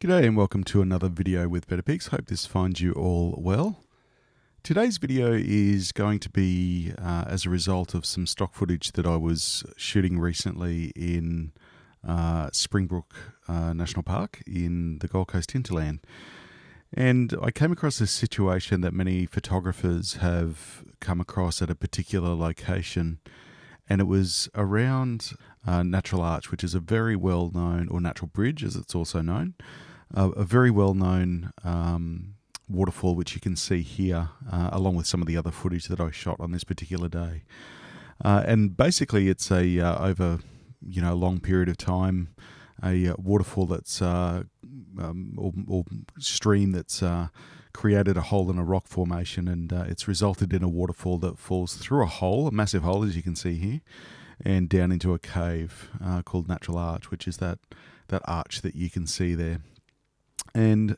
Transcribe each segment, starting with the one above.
G'day and welcome to another video with Better Pics. Hope this finds you all well. Today's video is going to be as a result of some stock footage that I was shooting recently in Springbrook National Park in the Gold Coast hinterland. And I came across this situation that many photographers have come across at a particular location, and it was around Natural Arch, which is a very well-known, or Natural Bridge as it's also known, a very well-known waterfall, which you can see here, along with some of the other footage that I shot on this particular day. And basically, it's over a long period of time, a waterfall that's or stream that's created a hole in a rock formation, and it's resulted in a waterfall that falls through a massive hole, as you can see here, and down into a cave called Natural Arch, which is that arch that you can see there. And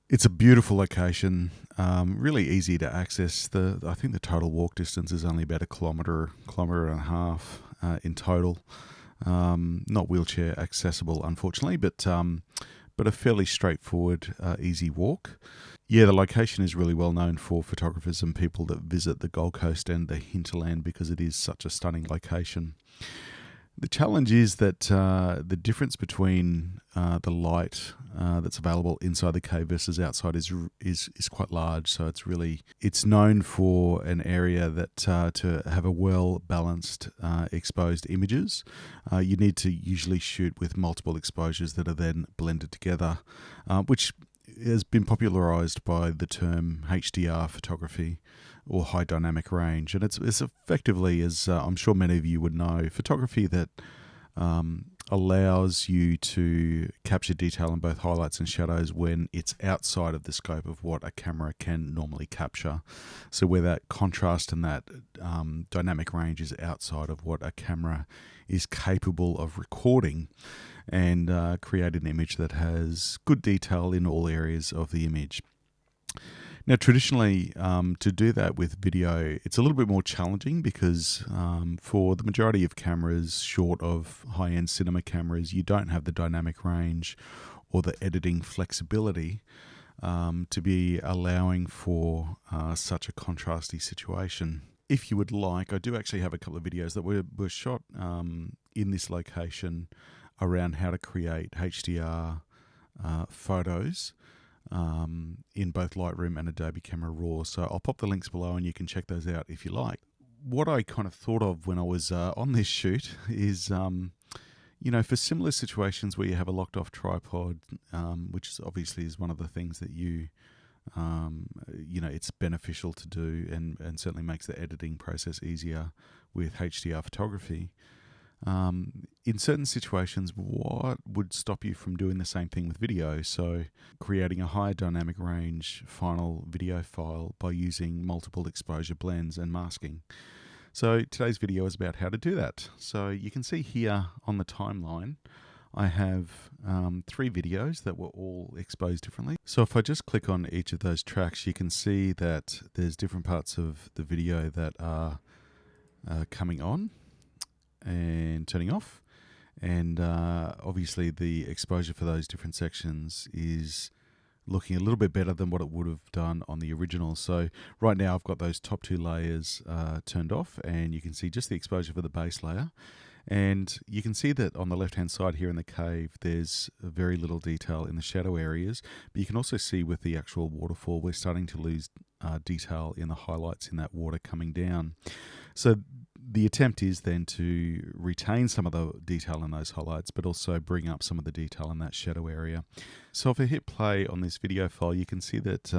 it's a beautiful location, really easy to access. I think the total walk distance is only about a kilometre and a half in total. Not wheelchair accessible, unfortunately, but a fairly straightforward, easy walk. Yeah, the location is really well known for photographers and people that visit the Gold Coast and the hinterland because it is such a stunning location. The challenge is that the difference between the light that's available inside the cave versus outside is quite large. So it's known for an area that to have a well balanced exposed images. You need to usually shoot with multiple exposures that are then blended together, which has been popularized by the term HDR photography, or high dynamic range. And it's effectively, as I'm sure many of you would know, photography that allows you to capture detail in both highlights and shadows when it's outside of the scope of what a camera can normally capture. So where that contrast and that dynamic range is outside of what a camera is capable of recording, and create an image that has good detail in all areas of the image. Now, traditionally, to do that with video, it's a little bit more challenging because for the majority of cameras, short of high-end cinema cameras, you don't have the dynamic range or the editing flexibility to be allowing for such a contrasty situation. If you would like, I do actually have a couple of videos that were shot in this location around how to create HDR photos in both Lightroom and Adobe Camera Raw. So I'll pop the links below and you can check those out if you like. What I kind of thought of when I was on this shoot is, for similar situations where you have a locked off tripod, which obviously is one of the things that it's beneficial to do and certainly makes the editing process easier with HDR photography. In certain situations, what would stop you from doing the same thing with video? So creating a higher dynamic range final video file by using multiple exposure blends and masking. So today's video is about how to do that. So you can see here on the timeline, I have 3 videos that were all exposed differently. So if I just click on each of those tracks, you can see that there's different parts of the video that are coming on and turning off, and obviously the exposure for those different sections is looking a little bit better than what it would have done on the original. So right now I've got those top 2 layers turned off, and you can see just the exposure for the base layer. And you can see that on the left-hand side here in the cave, there's very little detail in the shadow areas, but you can also see with the actual waterfall, we're starting to lose detail in the highlights in that water coming down. So the attempt is then to retain some of the detail in those highlights, but also bring up some of the detail in that shadow area. So if I hit play on this video file, you can see that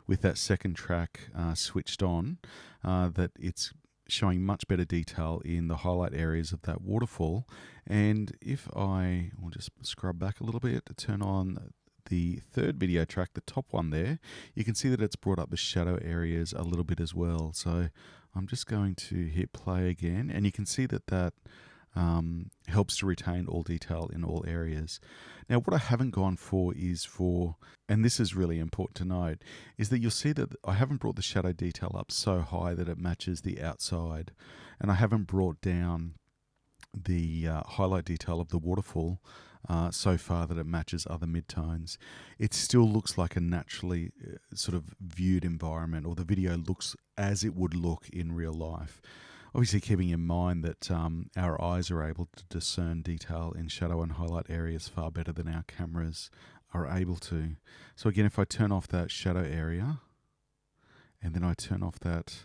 with that second track switched on, that it's showing much better detail in the highlight areas of that waterfall. And if I will just scrub back a little bit to turn on the third video track, the top one there, you can see that it's brought up the shadow areas a little bit as well. So I'm just going to hit play again, and you can see that helps to retain all detail in all areas. Now, what I haven't gone for is and this is really important to note, is that you'll see that I haven't brought the shadow detail up so high that it matches the outside, and I haven't brought down the highlight detail of the waterfall so far that it matches other midtones. It still looks like a naturally sort of viewed environment, or the video looks as it would look in real life. Obviously keeping in mind that our eyes are able to discern detail in shadow and highlight areas far better than our cameras are able to. So again, if I turn off that shadow area and then I turn off that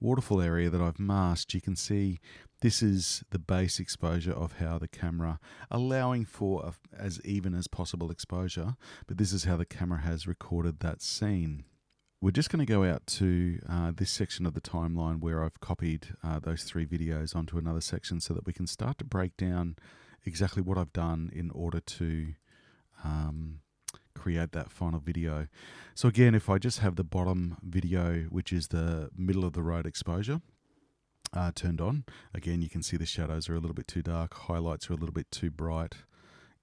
waterfall area that I've masked, you can see this is the base exposure of how the camera, allowing for as even as possible exposure, but this is how the camera has recorded that scene. We're just going to go out to this section of the timeline where I've copied those 3 videos onto another section so that we can start to break down exactly what I've done in order to create that final video. So again, if I just have the bottom video, which is the middle of the road exposure, turned on, again you can see the shadows are a little bit too dark, highlights are a little bit too bright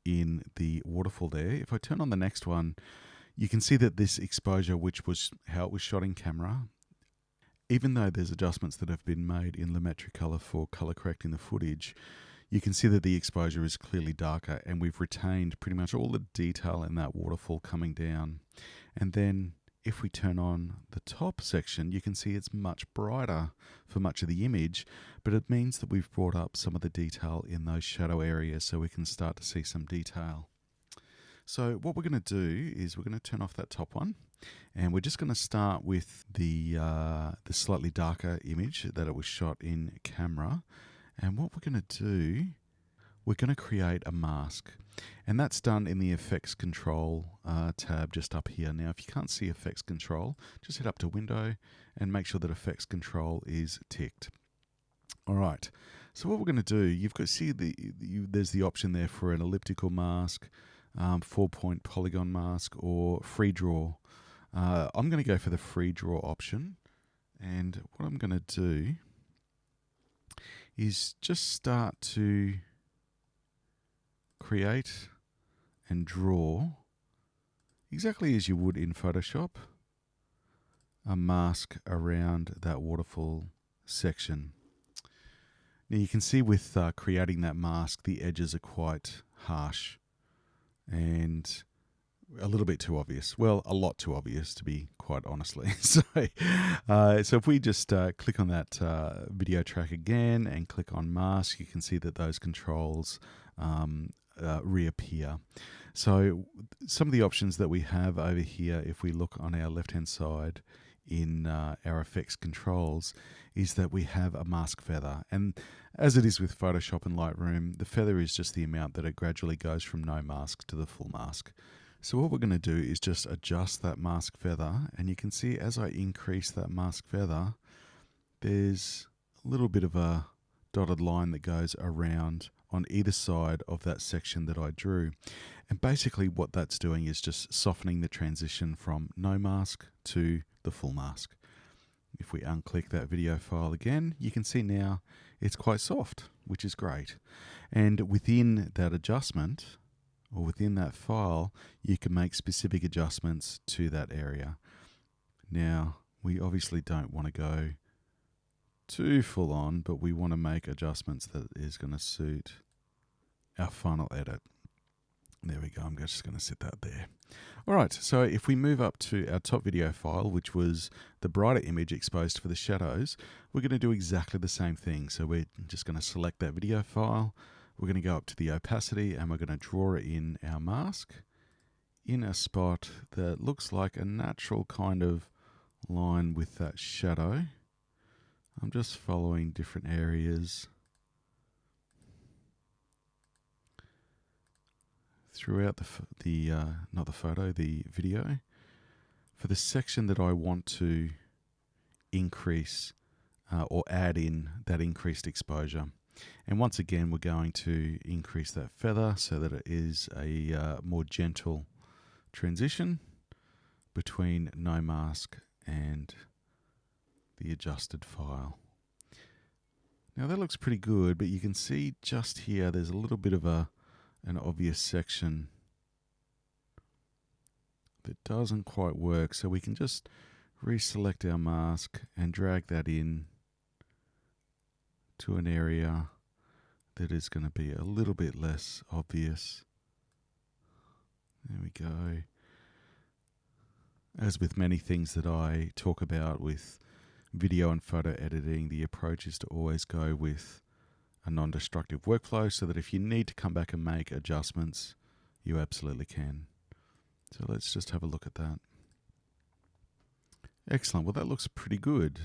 in the waterfall there. If I turn on the next one, you can see that this exposure, which was how it was shot in camera, even though there's adjustments that have been made in Lumetri Color for color correcting the footage, you can see that the exposure is clearly darker, and we've retained pretty much all the detail in that waterfall coming down. And then if we turn on the top section, you can see it's much brighter for much of the image, but it means that we've brought up some of the detail in those shadow areas so we can start to see some detail. So what we're going to do is we're going to turn off that top one, and we're just going to start with the slightly darker image that it was shot in camera. And what we're going to do, we're going to create a mask, and that's done in the Effects Control tab just up here. Now, if you can't see Effects Control, just head up to Window and make sure that Effects Control is ticked. All right. So what we're going to do, you've got there's the option there for an elliptical mask, 4-point polygon mask, or free draw. I'm going to go for the free draw option, and what I'm going to do is just start to create and draw exactly as you would in Photoshop a mask around that waterfall section. Now you can see with creating that mask, the edges are quite harsh and a little bit too obvious. Well, a lot too obvious, to be quite honestly. So if we just click on that video track again and click on mask, you can see that those controls reappear. So some of the options that we have over here, if we look on our left-hand side in our effects controls, is that we have a mask feather. And as it is with Photoshop and Lightroom, the feather is just the amount that it gradually goes from no mask to the full mask. So what we're going to do is just adjust that mask feather, and you can see as I increase that mask feather, there's a little bit of a dotted line that goes around on either side of that section that I drew. And basically what that's doing is just softening the transition from no mask to the full mask. If we unclick that video file again, you can see now it's quite soft, which is great. And within that adjustment, or within that file, you can make specific adjustments to that area. Now, we obviously don't want to go too full on, but we want to make adjustments that is going to suit our final edit. There we go. I'm just going to set that there. All right. So if we move up to our top video file, which was the brighter image exposed for the shadows, we're going to do exactly the same thing. So we're just going to select that video file. We're going to go up to the opacity, and we're going to draw in our mask in a spot that looks like a natural kind of line with that shadow. I'm just following different areas throughout the video. For the section that I want to increase or add in that increased exposure. And once again, we're going to increase that feather so that it is a more gentle transition between no mask and the adjusted file. Now that looks pretty good, but you can see just here there's a little bit of an obvious section that doesn't quite work, so we can just reselect our mask and drag that in to an area that is going to be a little bit less obvious we go. As with many things that I talk about with video and photo editing, the approach is to always go with a non-destructive workflow so that if you need to come back and make adjustments, you absolutely can. So let's just have a look at that. Excellent. Well, that looks pretty good.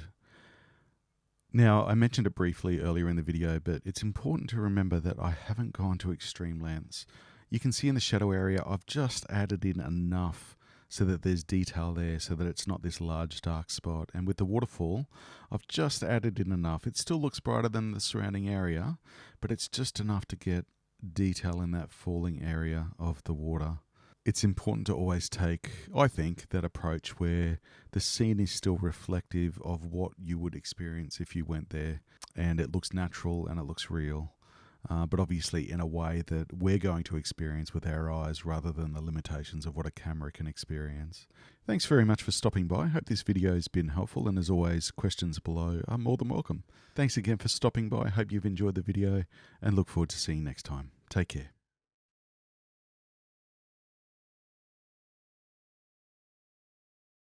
Now, I mentioned it briefly earlier in the video, but it's important to remember that I haven't gone to extreme lengths. You can see in the shadow area, I've just added in enough so that there's detail there, so that it's not this large dark spot. And with the waterfall, I've just added in enough. It still looks brighter than the surrounding area, but it's just enough to get detail in that falling area of the water. It's important to always take, I think, that approach where the scene is still reflective of what you would experience if you went there, and it looks natural and it looks real. But obviously in a way that we're going to experience with our eyes rather than the limitations of what a camera can experience. Thanks very much for stopping by. I hope this video has been helpful, and as always, questions below are more than welcome. Thanks again for stopping by. I hope you've enjoyed the video and look forward to seeing you next time. Take care.